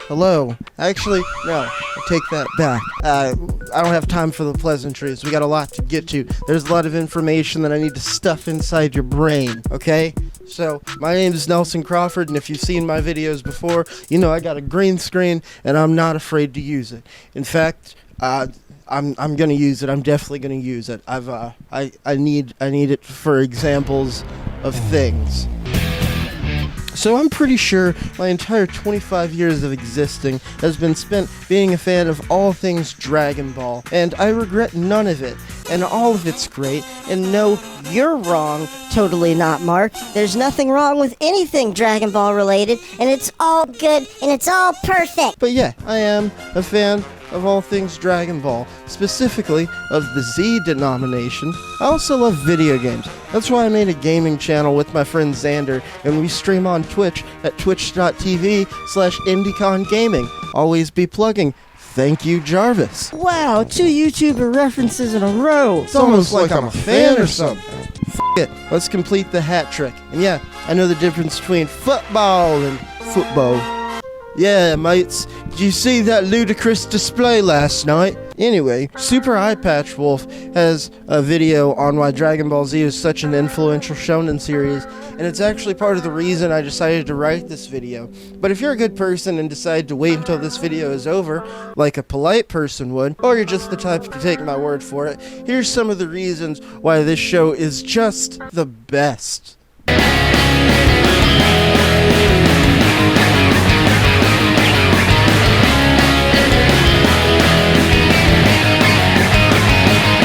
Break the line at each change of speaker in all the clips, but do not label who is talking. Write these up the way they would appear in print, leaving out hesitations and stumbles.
hello. Actually, no, I take that back. I don't have time for the pleasantries. We got a lot to get to. There's a lot of information that I need to stuff inside your brain, okay? So, my name is Nelson Crawford, and if you've seen my videos before, you know I got a green screen, and I'm not afraid to use it. In fact, I'm gonna use it. I'm definitely gonna use it. I need it for examples of things. So I'm pretty sure my entire 25 years of existing has been spent being a fan of all things Dragon Ball, and I regret none of it, and all of it's great, and no, you're wrong.
Totally not, Mark. There's nothing wrong with anything Dragon Ball related, and it's all good, and it's all perfect.
But yeah, I am a fan of all things Dragon Ball, specifically of the Z denomination. I also love video games. That's why I made a gaming channel with my friend Xander, and we stream on Twitch at twitch.tv/IndyconGaming. Always be plugging. Thank you, Jarvis.
Wow, 2 YouTuber references in a row.
It's almost like I'm a fan or something. F it. Let's complete the hat trick. And yeah, I know the difference between football and football. Yeah, mates, did you see that ludicrous display last night? Anyway, Super Eye Patch Wolf has a video on why Dragon Ball Z is such an influential shonen series, and it's actually part of the reason I decided to write this video. But if you're a good person and decide to wait until this video is over, like a polite person would, or you're just the type to take my word for it, here's some of the reasons why this show is just the best.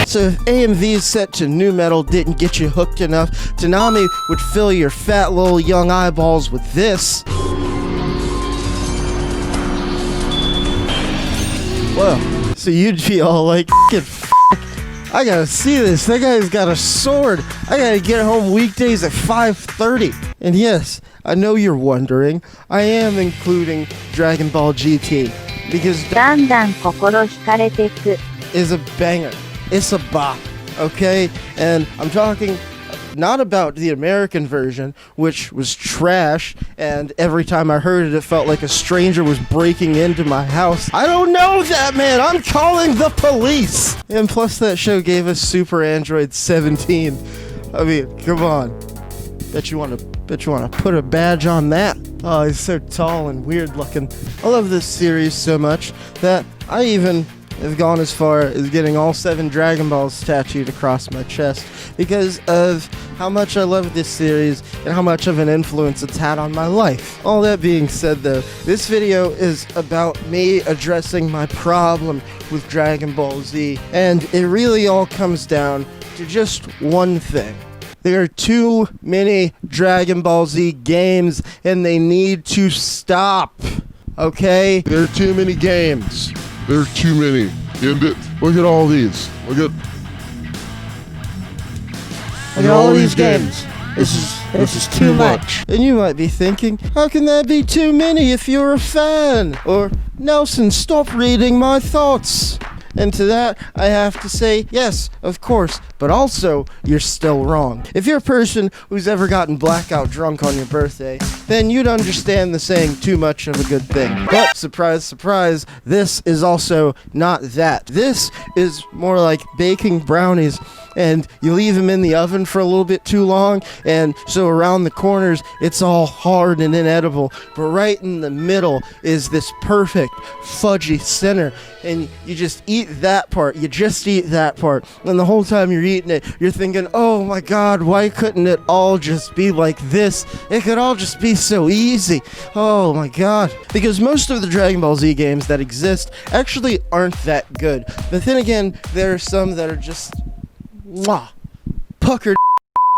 So if AMV's set to new metal didn't get you hooked enough, Tanami would fill your fat little young eyeballs with this. Whoa. So you'd be all like, I gotta see this. That guy's got a sword. I gotta get home weekdays at 5:30. And yes, I know you're wondering, I am including Dragon Ball GT because is a banger. It's a bop, okay? And I'm talking not about the American version, which was trash, and every time I heard it, it felt like a stranger was breaking into my house. I don't know that, man! I'm calling the police! And plus that show gave us Super Android 17. I mean, come on. Bet you wanna put a badge on that. Oh, he's so tall and weird looking. I love this series so much that I even have gone as far as getting all 7 Dragon Balls tattooed across my chest because of how much I love this series and how much of an influence it's had on my life. All that being said though, this video is about me addressing my problem with Dragon Ball Z, and it really all comes down to just one thing. There are too many Dragon Ball Z games and they need to stop, okay?
There are too many games. There are too many. Look at all these. Look at
all these games. This is too much.
And you might be thinking, how can that be too many if you're a fan? Or, Nelson, stop reading my thoughts. And to that, I have to say, yes, of course, but also, you're still wrong. If you're a person who's ever gotten blackout drunk on your birthday, then you'd understand the saying, too much of a good thing. But, surprise, surprise, this is also not that. This is more like baking brownies, and you leave them in the oven for a little bit too long, and so around the corners, it's all hard and inedible, but right in the middle is this perfect fudgy center, and you just eat that part, and the whole time you're eating it, you're thinking, oh my god, why couldn't it all just be like this? It could all just be so easy. Oh my god. Because most of the Dragon Ball Z games that exist actually aren't that good, but then again, there are some that are just puckered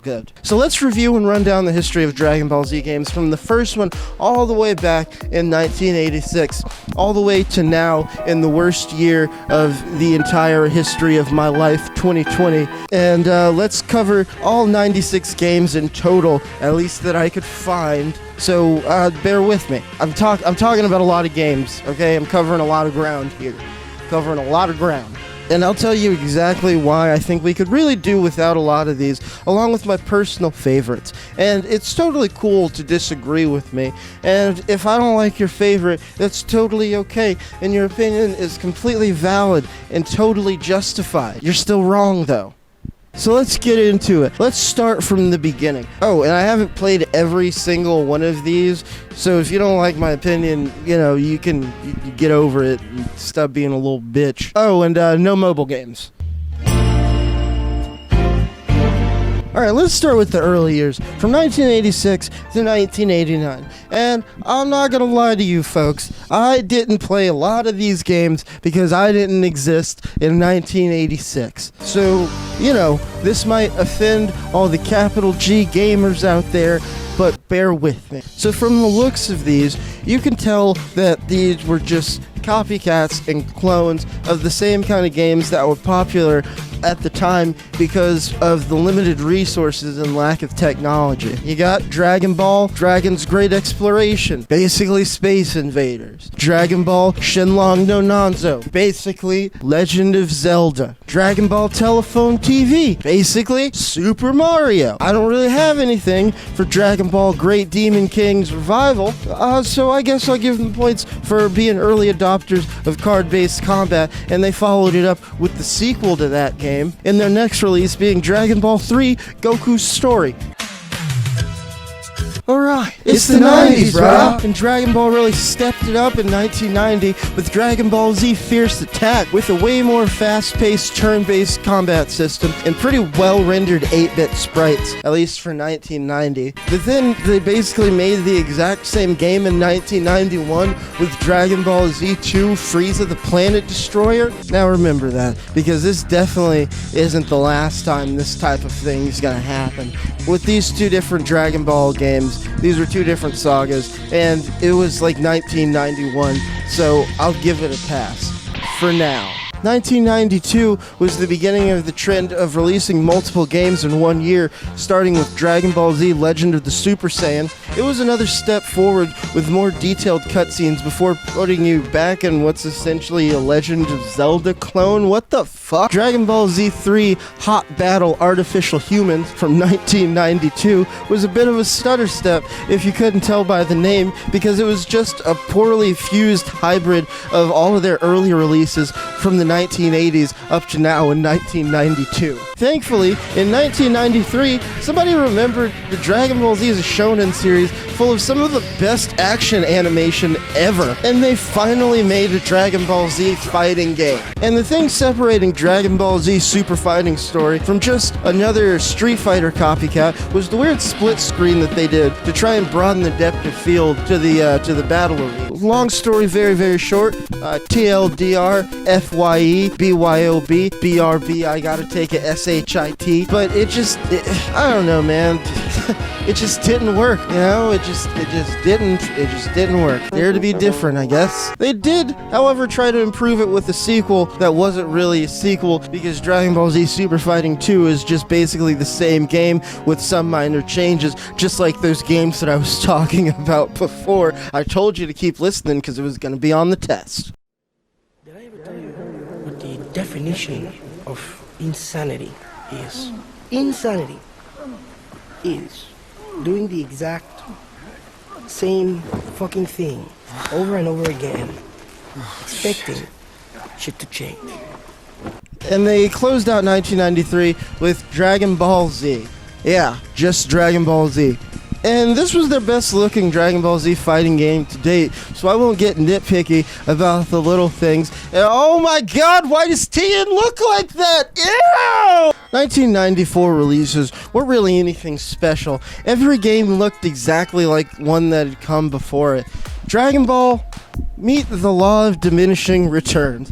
good. So let's review and run down the history of Dragon Ball Z games from the first one all the way back in 1986, all the way to now in the worst year of the entire history of my life, 2020. And let's cover all 96 games in total, at least that I could find. So bear with me. I'm talking about a lot of games, okay? I'm covering a lot of ground here. And I'll tell you exactly why I think we could really do without a lot of these, along with my personal favorites. And it's totally cool to disagree with me. And if I don't like your favorite, that's totally okay. And your opinion is completely valid and totally justified. You're still wrong, though. So let's get into it. Let's start from the beginning. Oh, and I haven't played every single one of these, so if you don't like my opinion, you can get over it and stop being a little bitch. Oh, and no mobile games. Alright, let's start with the early years, from 1986 to 1989. And I'm not gonna lie to you folks, I didn't play a lot of these games because I didn't exist in 1986. So, this might offend all the capital G gamers out there, but bear with me. So from the looks of these, you can tell that these were just copycats and clones of the same kind of games that were popular at the time because of the limited resources and lack of technology. You got Dragon Ball, Dragon's Great Exploration, basically Space Invaders. Dragon Ball Shenlong no Nanzo, basically Legend of Zelda. Dragon Ball Telephone TV, basically Super Mario. I don't really have anything for Dragon Ball Great Demon King's Revival, so I guess I'll give them points for being early adopters of card-based combat, and they followed it up with the sequel to that game in their next release being Dragon Ball 3 Goku's Story. Alright, it's the 90s, bro. And Dragon Ball really stepped it up in 1990 with Dragon Ball Z Fierce Attack, with a way more fast-paced turn-based combat system and pretty well-rendered 8-bit sprites, at least for 1990. But then they basically made the exact same game in 1991 with Dragon Ball Z2 Frieza the Planet Destroyer. Now remember that, because this definitely isn't the last time this type of thing is gonna happen. With these two different Dragon Ball games, these were two different sagas, and it was like 1991, so I'll give it a pass. For now. 1992 was the beginning of the trend of releasing multiple games in one year, starting with Dragon Ball Z Legend of the Super Saiyan. It was another step forward with more detailed cutscenes before putting you back in what's essentially a Legend of Zelda clone. What the fuck? Dragon Ball Z 3 Hot Battle Artificial Humans from 1992 was a bit of a stutter step if you couldn't tell by the name, because it was just a poorly fused hybrid of all of their earlier releases from the 1980s up to now in 1992. Thankfully, in 1993, somebody remembered the Dragon Ball Z is a shonen series full of some of the best action animation ever, and they finally made a Dragon Ball Z fighting game. And the thing separating Dragon Ball Z Super Fighting Story from just another Street Fighter copycat was the weird split screen that they did to try and broaden the depth of field to the battle arena. Long story, very, very short. TLDR, FYE, BYOB, BRB, I gotta take a SHIT. But I don't know, man. It just didn't work, It just didn't work. Dare to be different, I guess. They did, however, try to improve it with a sequel that wasn't really a sequel, because Dragon Ball Z Super Fighting 2 is just basically the same game with some minor changes, just like those games that I was talking about before. I told you to keep listening because it was going to be on the test.
Did I ever tell you what the definition of insanity is? Insanity is doing the exact same fucking thing over and over again, expecting shit to change.
And they closed out 1993 with Dragon Ball Z. Yeah, just Dragon Ball Z. And this was their best looking Dragon Ball Z fighting game to date, so I won't get nitpicky about the little things. And oh my god, why does Tien look like that? Ew! 1994 releases weren't really anything special. Every game looked exactly like one that had come before it. Dragon Ball, meet the law of diminishing returns.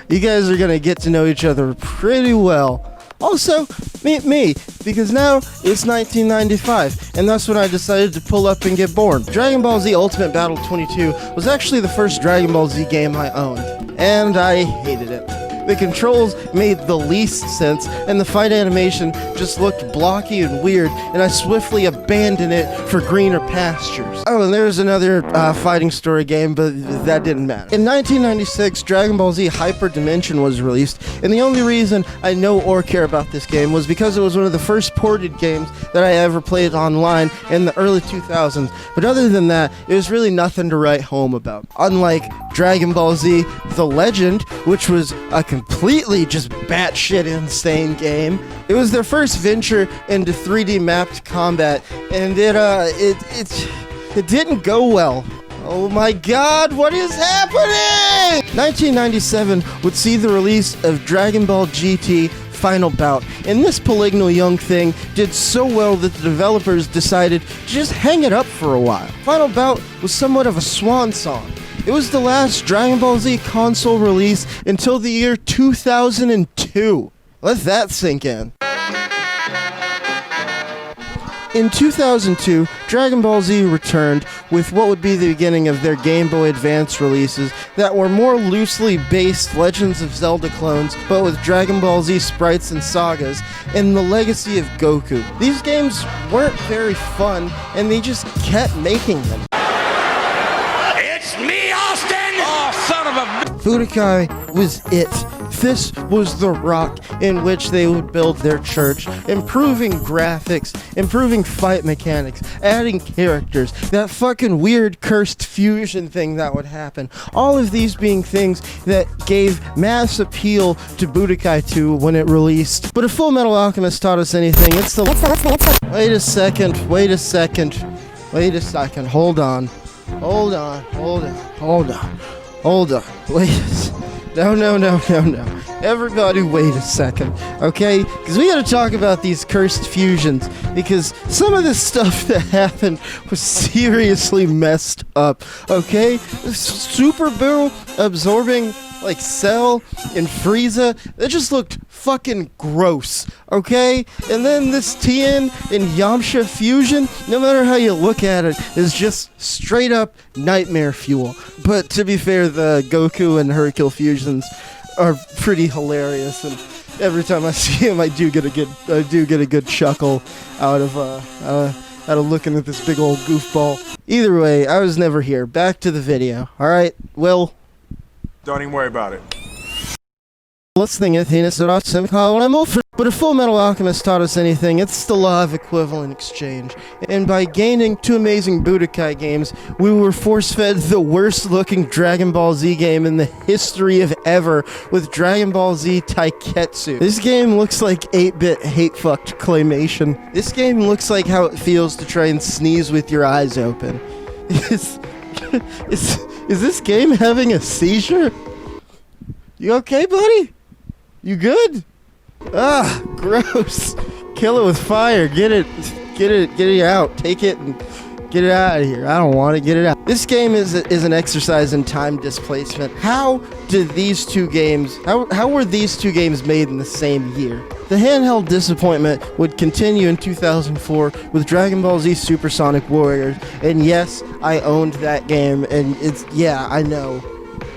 You guys are gonna get to know each other pretty well. Also, meet me, because now it's 1995, and that's when I decided to pull up and get born. Dragon Ball Z Ultimate Battle 22 was actually the first Dragon Ball Z game I owned, and I hated it. The controls made the least sense, and the fight animation just looked blocky and weird, and I swiftly abandoned it for greener pastures. Oh, and there's another fighting story game, but that didn't matter. In 1996, Dragon Ball Z Hyper Dimension was released, and the only reason I know or care about this game was because it was one of the first ported games that I ever played online in the early 2000s. But other than that, it was really nothing to write home about. Unlike Dragon Ball Z The Legend, which was a completely just batshit insane game. It was their first venture into 3D mapped combat, and it didn't go well. Oh my god, what is happening? 1997 would see the release of Dragon Ball GT Final Bout, and this polygonal young thing did so well that the developers decided to just hang it up for a while. Final Bout was somewhat of a swan song. It was the last Dragon Ball Z console release until the year 2002. Let that sink in. In 2002, Dragon Ball Z returned with what would be the beginning of their Game Boy Advance releases that were more loosely based Legends of Zelda clones, but with Dragon Ball Z sprites and sagas, and the legacy of Goku. These games weren't very fun, and they just kept making them.
It's me, Austin! Oh, son of a...
Budokai was it. This was the rock in which they would build their church, improving graphics, improving fight mechanics, adding characters, that fucking weird cursed fusion thing that would happen. All of these being things that gave mass appeal to Budokai 2 when it released. But if Full Metal Alchemist taught us anything, it's the... Wait a second, hold on. Wait. No. Everybody wait a second, okay? Because we gotta talk about these cursed fusions, because some of this stuff that happened was seriously messed up, okay? Super Boo absorbing, like, Cell and Frieza, that just looked fucking gross, okay? And then this Tien and Yamcha fusion, no matter how you look at it, is just straight up nightmare fuel. But to be fair, the Goku and Hercule fusions are pretty hilarious, and every time I see him, I do get a good chuckle out of looking at this big old goofball. Either way, I was never here. Back to the video. All right, Will.
Don't even worry about it.
But if Full Metal Alchemist taught us anything, it's the law of equivalent exchange. And by gaining two amazing Budokai games, we were force-fed the worst-looking Dragon Ball Z game in the history of ever with Dragon Ball Z Taiketsu. This game looks like 8-bit hate-fucked claymation. This game looks like how it feels to try and sneeze with your eyes open. Is this game having a seizure? You okay, buddy? You good? Ah, gross. Kill it with fire. Get it out. Take it and get it out of here. I don't want to get it out. This game is an exercise in time displacement. How did these two games, how were these two games made in the same year? The handheld disappointment would continue in 2004 with Dragon Ball Z Supersonic Warriors, and yes, I owned that game, and I know.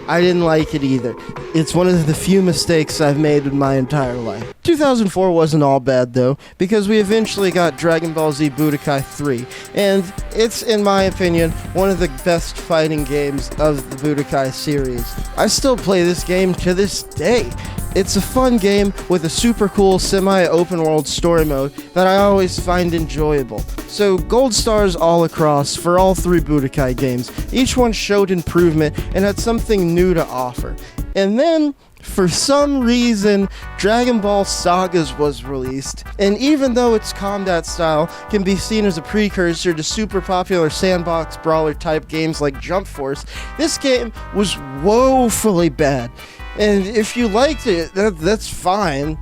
I didn't like it either. It's one of the few mistakes I've made in my entire life. 2004 wasn't all bad though, because we eventually got Dragon Ball Z Budokai 3, and it's, in my opinion, one of the best fighting games of the Budokai series. I still play this game to this day. It's a fun game with a super cool semi-open world story mode that I always find enjoyable. So gold stars all across for all three Budokai games. Each one showed improvement and had something new to offer. And then, for some reason, Dragon Ball Sagas was released, and even though its combat style can be seen as a precursor to super popular sandbox brawler type games like Jump Force, this game was woefully bad. And if you liked it, that's fine.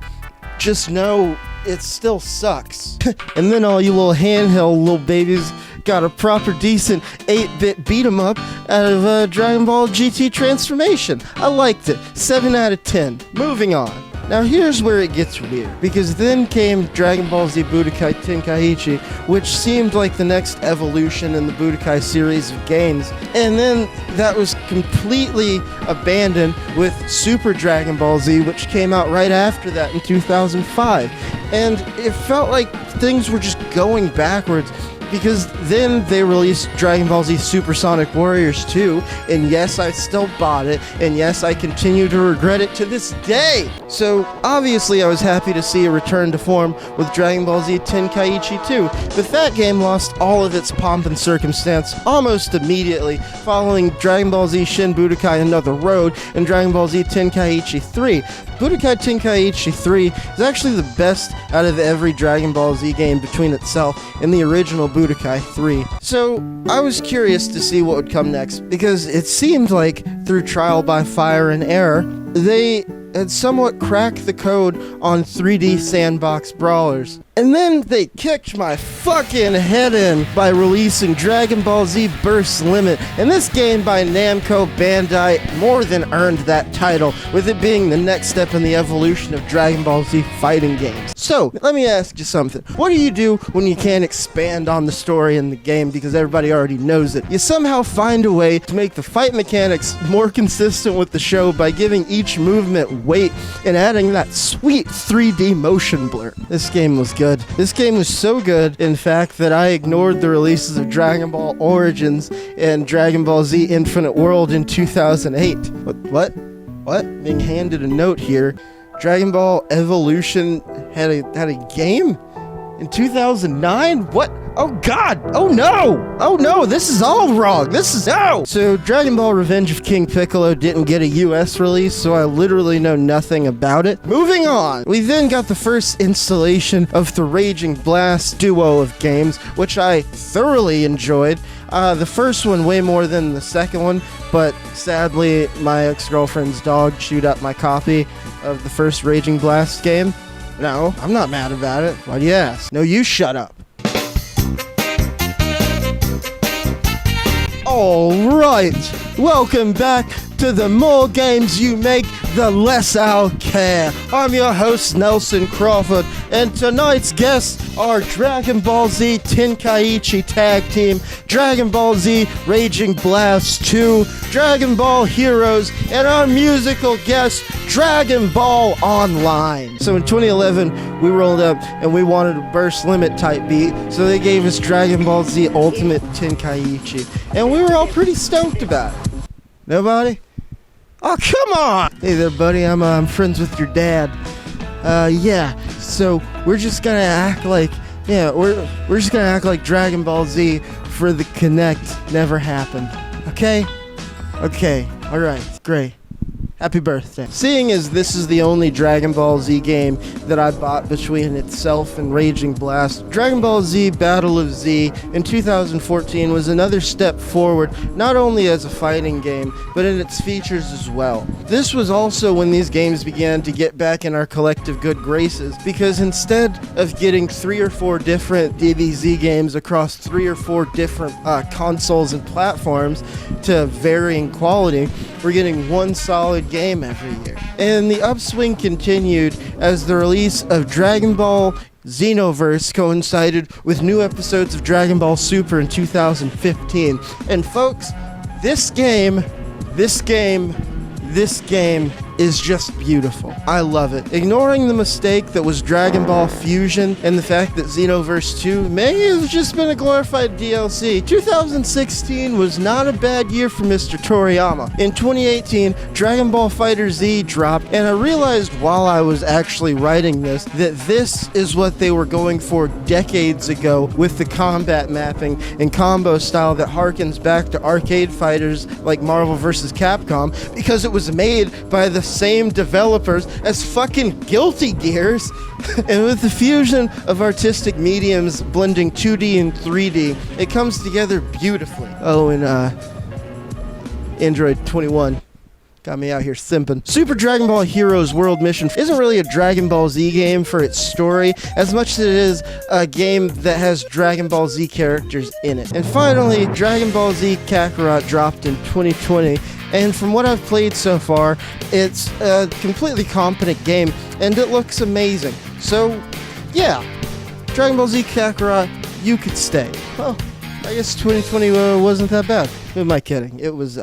Just know it still sucks. And then all you little handheld little babies got a proper decent 8-bit beat 'em up out of Dragon Ball GT Transformation. I liked it. 7 out of 10. Moving on. Now here's where it gets weird, because then came Dragon Ball Z Budokai Tenkaichi, which seemed like the next evolution in the Budokai series of games, and then that was completely abandoned with Super Dragon Ball Z, which came out right after that in 2005, and it felt like things were just going backwards. Because then they released Dragon Ball Z Supersonic Warriors 2, and yes, I still bought it, and yes, I continue to regret it to this day. So, obviously, I was happy to see a return to form with Dragon Ball Z Tenkaichi 2, but that game lost all of its pomp and circumstance almost immediately, following Dragon Ball Z Shin Budokai Another Road and Dragon Ball Z Tenkaichi 3. Budokai Tenkaichi 3 is actually the best out of every Dragon Ball Z game between itself and the original Budokai 3. So, I was curious to see what would come next, because it seemed like, through trial by fire and error, they had somewhat cracked the code on 3D sandbox brawlers. And then they kicked my fucking head in by releasing Dragon Ball Z Burst Limit, and this game by Namco Bandai more than earned that title, with it being the next step in the evolution of Dragon Ball Z fighting games. So, let me ask you something. What do you do when you can't expand on the story in the game because everybody already knows it? You somehow find a way to make the fight mechanics more consistent with the show by giving each movement weight and adding that sweet 3D motion blur. This game was good. This game was so good, in fact, that I ignored the releases of Dragon Ball Origins and Dragon Ball Z Infinite World in 2008. What? Being handed a note here. Dragon Ball Evolution had a game? In 2009? What? Oh god! Oh no! This is all wrong! No! So, Dragon Ball Revenge of King Piccolo didn't get a US release, so I literally know nothing about it. Moving on! We then got the first installation of the Raging Blast duo of games, which I thoroughly enjoyed. The first one way more than the second one, but sadly, my ex-girlfriend's dog chewed up my copy of the first Raging Blast game. No, I'm not mad about it. Why do you ask? No, you shut up. Alright, welcome back to the more games you make, the less I'll care. I'm your host, Nelson Crawford, and tonight's guests are Dragon Ball Z Tenkaichi Tag Team, Dragon Ball Z Raging Blast 2, Dragon Ball Heroes, and our musical guest, Dragon Ball Online. So in 2011, we rolled up and we wanted a burst limit type beat, so they gave us Dragon Ball Z Ultimate Tenkaichi, and we were all pretty stoked about it. Nobody? Oh, come on! Hey there, buddy, I'm friends with your dad. Yeah, so we're just gonna act like, we're just gonna act like Dragon Ball Z for the Connect never happened. Okay? Okay, alright, great. Happy birthday. Seeing as this is the only Dragon Ball Z game that I bought between itself and Raging Blast, Dragon Ball Z Battle of Z in 2014 was another step forward, not only as a fighting game, but in its features as well. This was also when these games began to get back in our collective good graces, because instead of getting 3 or 4 different DBZ games across 3 or 4 different consoles and platforms to varying quality, we're getting one solid game every year. And the upswing continued as the release of Dragon Ball XENOVERSE coincided with new episodes of Dragon Ball Super in 2015. And folks, this game is just beautiful. I love it. Ignoring the mistake that was Dragon Ball Fusion and the fact that Xenoverse 2 may have just been a glorified DLC, 2016 was not a bad year for Mr. Toriyama. In 2018, Dragon Ball FighterZ dropped, and I realized while I was actually writing this that this is what they were going for decades ago with the combat mapping and combo style that harkens back to arcade fighters like Marvel vs. Capcom, because it was made by the same developers as fucking Guilty Gears. And with the fusion of artistic mediums blending 2D and 3D, it comes together beautifully. Oh, and Android 21 got me out here simping. Super Dragon Ball Heroes World Mission isn't really a Dragon Ball Z game for its story, as much as it is a game that has Dragon Ball Z characters in it. And finally, Dragon Ball Z Kakarot dropped in 2020, And from what I've played so far, it's a completely competent game, and it looks amazing. So, yeah, Dragon Ball Z Kakarot, you could stay. Well, I guess 2020 wasn't that bad. Who am I kidding? It was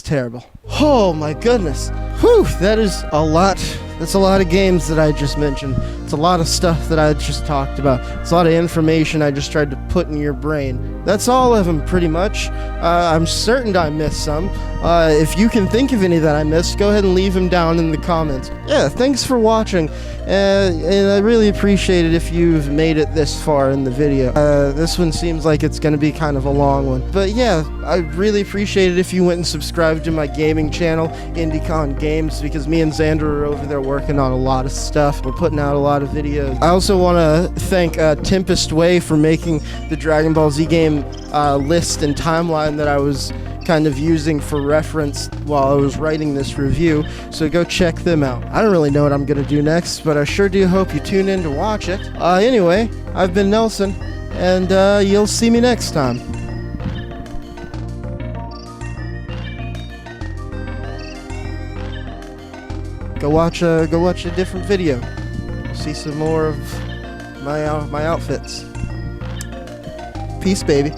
terrible. Oh my goodness. Whew, that is a lot. That's a lot of games that I just mentioned. It's a lot of stuff that I just talked about. It's a lot of information I just tried to put in your brain. That's all of them, pretty much. I'm certain I missed some. If you can think of any that I missed, go ahead and leave them down in the comments. Yeah, thanks for watching. And I really appreciate it if you've made it this far in the video. This one seems like it's going to be kind of a long one. But yeah, I really appreciate it if you went and subscribed to my gaming channel, IndieCon Games, because me and Xander are over there working on a lot of stuff. We're putting out a lot of videos. I also want to thank Tempest Way for making the Dragon Ball Z game list and timeline that I was kind of using for reference while I was writing this review, so go check them out. I don't really know what I'm gonna do next, but I sure do hope you tune in to watch it. Anyway, I've been Nelson, and you'll see me next time. Go watch a different video. See some more of my outfits. Peace, baby.